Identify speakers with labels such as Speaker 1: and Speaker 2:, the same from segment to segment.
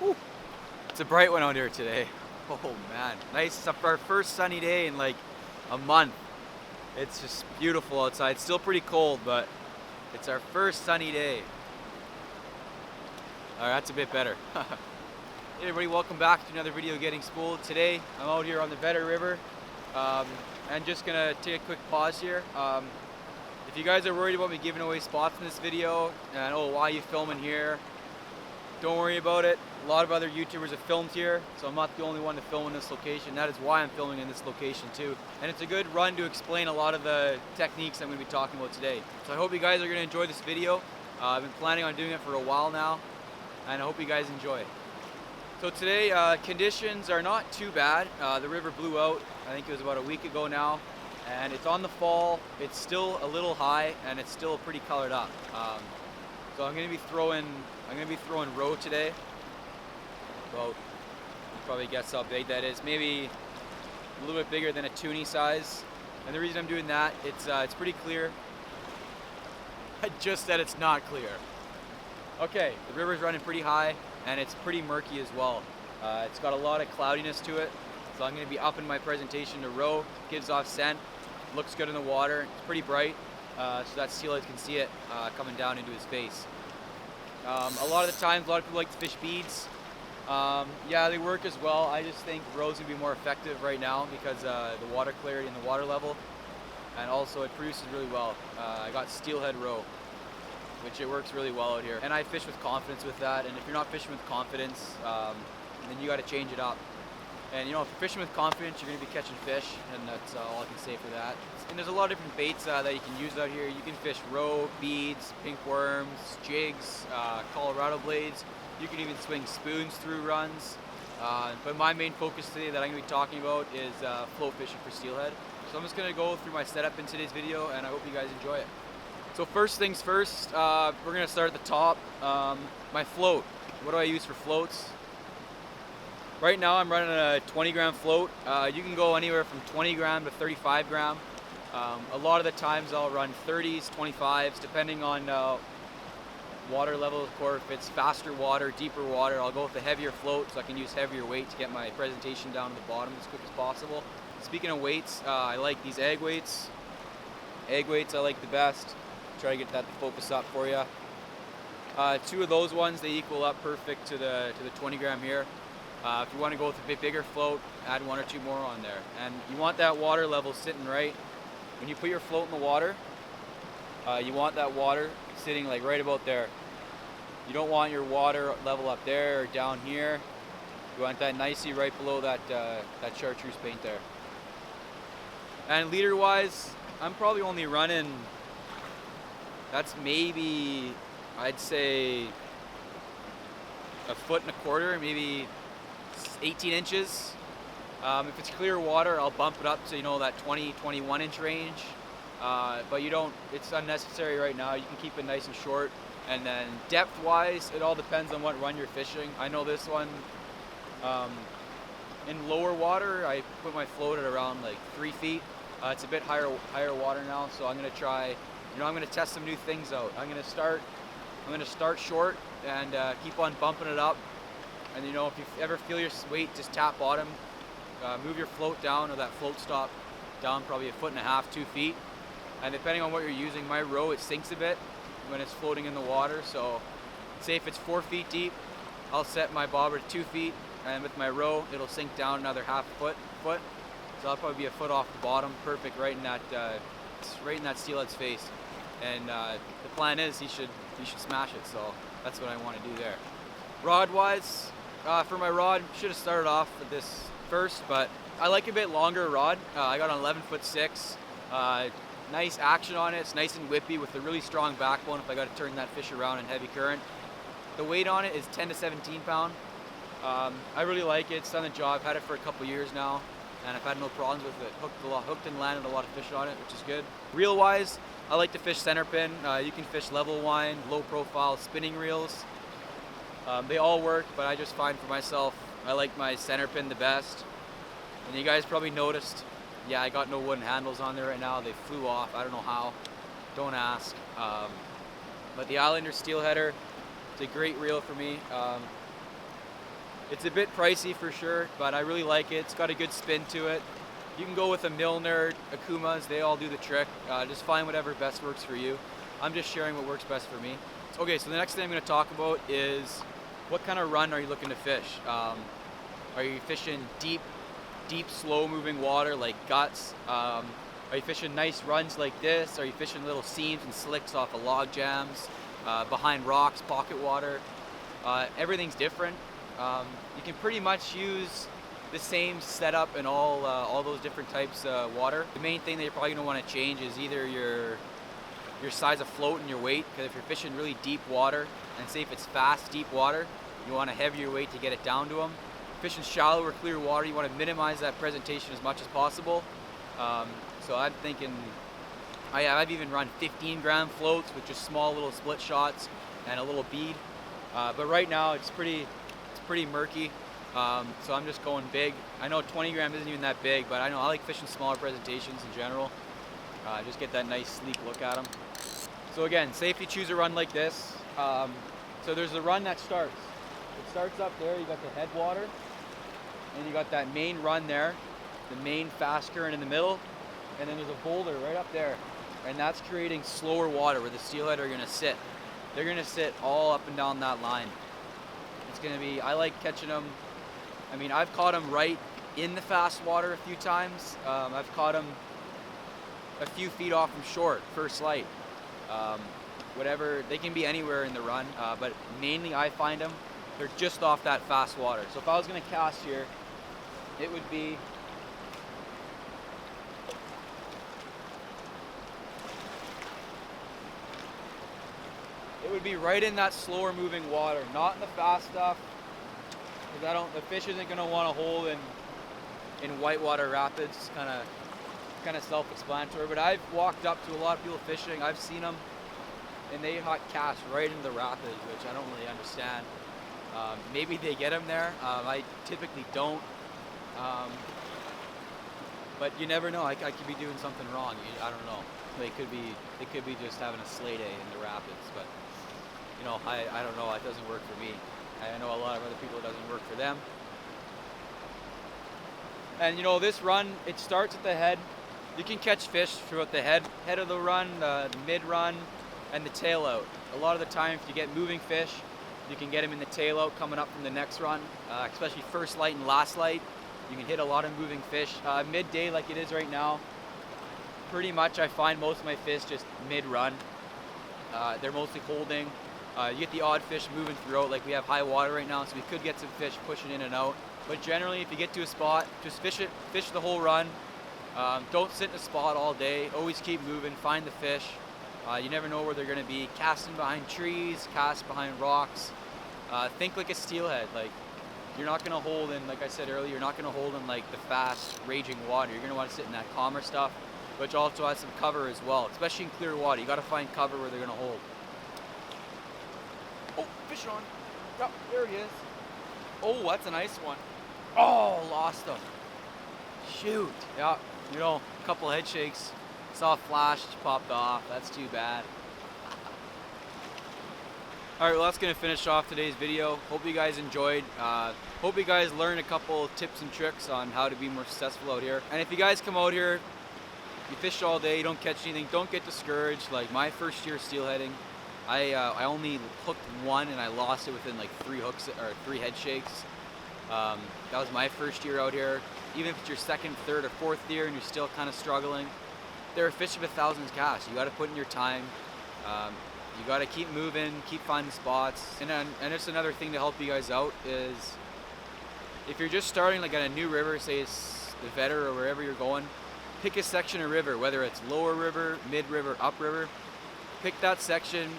Speaker 1: Whew. It's a bright one out here today. Oh man, nice. It's our first sunny day in like a month. It's just beautiful outside. It's still pretty cold, but it's our first sunny day. All right, that's a bit better. Hey everybody, welcome back to another video Getting Spooled. Today I'm out here on the Vedder River. And just gonna take a quick pause here. If you guys are worried about me giving away spots in this video and oh, why are you filming here? Don't worry about it. A lot of other YouTubers have filmed here, so I'm not the only one to film in this location. That is why I'm filming in this location too. And it's a good run to explain a lot of the techniques I'm going to be talking about today. So I hope you guys are going to enjoy this video. I've been planning on doing it for a while now, and I hope you guys enjoy. So today, conditions are not too bad. The river blew out, I think it was about a week ago now, and it's on the fall. It's still a little high, and it's still pretty colored up. So I'm going to be throwing roe today. Well, you probably guess how big that is. Maybe a little bit bigger than a toonie size. And the reason I'm doing that, it's pretty clear. I just said it's not clear. Okay, the river's running pretty high, and it's pretty murky as well. It's got a lot of cloudiness to it, so I'm going to be upping my presentation to roe. Gives off scent, looks good in the water. It's pretty bright, so that steelhead can see it coming down into his face. A lot of the times, a lot of people like to fish beads. Yeah, they work as well. I just think roe's gonna be more effective right now because the water clarity and the water level, and also it produces really well. I got steelhead roe, which it works really well out here, and I fish with confidence with that. And if you're not fishing with confidence, then you got to change it up. And you know, if you're fishing with confidence, you're gonna be catching fish, and that's all I can say for that. And there's a lot of different baits that you can use out here. You can fish roe, beads, pink worms, jigs, Colorado blades. You can even swing spoons through runs. But my main focus today that I'm going to be talking about is float fishing for steelhead. So I'm just going to go through my setup in today's video, and I hope you guys enjoy it. So first things first, we're going to start at the top. My float. What do I use for floats? Right now I'm running a 20 gram float. You can go anywhere from 20 gram to 35 gram. A lot of the times I'll run 30s, 25s, depending on water level, of course. If it's faster water, deeper water, I'll go with a heavier float so I can use heavier weight to get my presentation down to the bottom as quick as possible. Speaking of weights, I like these egg weights. Egg weights I like the best. Try to get that to focus up for you. Two of those ones, they equal up perfect to the 20 gram here. If you want to go with a bit bigger float, add one or two more on there. And you want that water level sitting right. When you put your float in the water, you want that water sitting like right about there. You don't want your water level up there or down here. You want that nicely right below that chartreuse paint there. And leader wise, I'm probably only running, that's maybe, I'd say, 1.25 feet, maybe 18 inches. If it's clear water, I'll bump it up to, you know, that 20-21 inch range. But you don't, it's unnecessary right now. You can keep it nice and short. And then depth wise, it all depends on what run you're fishing. I know this one, in lower water, I put my float at around like 3 feet. It's a bit higher water now, so I'm gonna try, you know, I'm gonna test some new things out. I'm gonna start short and keep on bumping it up. And you know, if you ever feel your weight just tap bottom, move your float down, or that float stop down probably 1.5 feet, 2 feet. And depending on what you're using, my roe, it sinks a bit when it's floating in the water. So say if it's 4 feet deep, I'll set my bobber to 2 feet, and with my roe, it'll sink down another half foot. So I'll probably be a foot off the bottom, perfect right in that steelhead's face. And the plan is he should smash it. So that's what I want to do there. Rod wise, for my rod, should have started off with this first, but I like a bit longer rod. I got an 11'6". Nice action on it. It's nice and whippy with a really strong backbone if I got to turn that fish around in heavy current. The weight on it is 10 to 17 pound. I really like it. It's done the job. I've had it for a couple years now, and I've had no problems with it. Hooked and landed a lot of fish on it, which is good. Reel wise, I like to fish center pin. You can fish level wind, low profile, spinning reels. They all work, but I just find for myself, I like my center pin the best. And you guys probably noticed, yeah, I got no wooden handles on there right now. They flew off. I don't know how. Don't ask. But the Islander Steelheader, it's a great reel for me. It's a bit pricey for sure, but I really like it. It's got a good spin to it. You can go with a Milner, Akumas, they all do the trick. Just find whatever best works for you. I'm just sharing what works best for me. Okay, so the next thing I'm gonna talk about is what kind of run are you looking to fish? Are you fishing deep, slow moving water like guts? Are you fishing nice runs like this? Are you fishing little seams and slicks off of log jams, behind rocks, pocket water? Everything's different. You can pretty much use the same setup in all those different types of water. The main thing that you're probably gonna want to change is either your size of float and your weight, because if you're fishing really deep water, and say if it's fast, deep water, you want a heavier weight to get it down to them. Fishing shallow or clear water, you want to minimize that presentation as much as possible. So I'm thinking, I've even run 15-gram floats with just small little split shots and a little bead. But right now it's pretty murky. So I'm just going big. I know 20 gram isn't even that big, but I like fishing smaller presentations in general. Just get that nice sleek look at them. So again, say if you choose a run like this, so there's a run that starts. It starts up there, you got the headwater, and you got that main run there, the main fast current in the middle, and then there's a boulder right up there. And that's creating slower water where the steelhead are gonna sit. They're gonna sit all up and down that line. It's gonna be, I like catching them. I mean, I've caught them right in the fast water a few times. I've caught them a few feet off from shore, first light. Whatever, they can be anywhere in the run, but mainly I find them, they're just off that fast water. So if I was gonna cast here, it would be right in that slower moving water, not in the fast stuff. Because the fish isn't gonna want to hold in whitewater rapids. Kind of self-explanatory. But I've walked up to a lot of people fishing. I've seen them, and they hot cast right into the rapids, which I don't really understand. Maybe they get them there. I typically don't. But you never know. I could be doing something wrong. I don't know. They could be just having a sleigh day in the rapids. But you know, I don't know. It doesn't work for me. I know a lot of other people, it doesn't work for them. And you know, this run, it starts at the head. You can catch fish throughout the head of the run, the mid run, and the tail out. A lot of the time, if you get moving fish, you can get them in the tail out coming up from the next run, especially first light and last light. You can hit a lot of moving fish. Midday, like it is right now, pretty much I find most of my fish just mid run. They're mostly holding. You get the odd fish moving throughout, like we have high water right now, so we could get some fish pushing in and out. But generally, if you get to a spot, just fish the whole run. Don't sit in a spot all day. Always keep moving, find the fish. You never know where they're gonna be. Casting behind trees, cast behind rocks. Think like a steelhead. Like, you're not gonna hold in, like I said earlier, you're not gonna hold in like the fast, raging water. You're gonna wanna sit in that calmer stuff, which also has some cover as well, especially in clear water. You gotta find cover where they're gonna hold. Oh, fish on. Yep, there he is. Oh, that's a nice one. Oh, lost him. Shoot. Yeah, you know, a couple head shakes. Saw a flash, popped off. That's too bad. Alright, well that's going to finish off today's video. Hope you guys enjoyed. Hope you guys learned a couple tips and tricks on how to be more successful out here. And if you guys come out here, you fish all day, you don't catch anything, don't get discouraged. Like my first year steelheading, I only hooked one and I lost it within like 3 hooks or 3 head shakes. That was my first year out here. Even if it's your second, third, or fourth year and you're still kind of struggling, there are fish of 1,000 casts. You got to put in your time. You got to keep moving, keep finding spots. And it's another thing to help you guys out is if you're just starting like on a new river, say it's the Vedder or wherever you're going, pick a section of river, whether it's lower river, mid river, up river. Pick that section,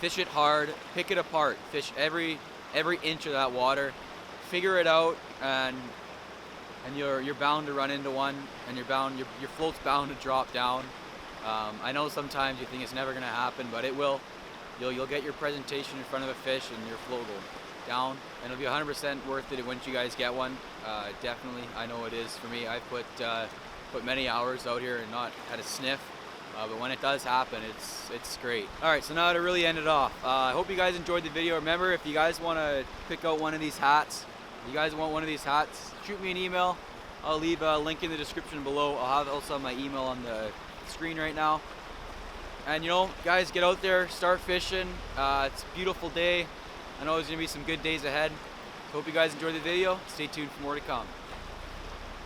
Speaker 1: fish it hard, pick it apart, fish every inch of that water, figure it out, and you're bound to run into one, and your float's bound to drop down. I know sometimes you think it's never gonna happen, but it will. You'll get your presentation in front of a fish, and your float will down, and it'll be 100% worth it once you guys get one. Definitely, I know it is for me. I've put many hours out here and not had a sniff. But when it does happen, it's great. Alright, so now to really end it off, I hope you guys enjoyed the video. Remember, if you guys want to pick out one of these hats, you guys want one of these hats, shoot me an email. I'll leave a link in the description below. I'll have also my email on the screen right now. And you know, guys, get out there, start fishing. It's a beautiful day. I know there's gonna be some good days ahead. Hope you guys enjoyed the video. Stay tuned for more to come.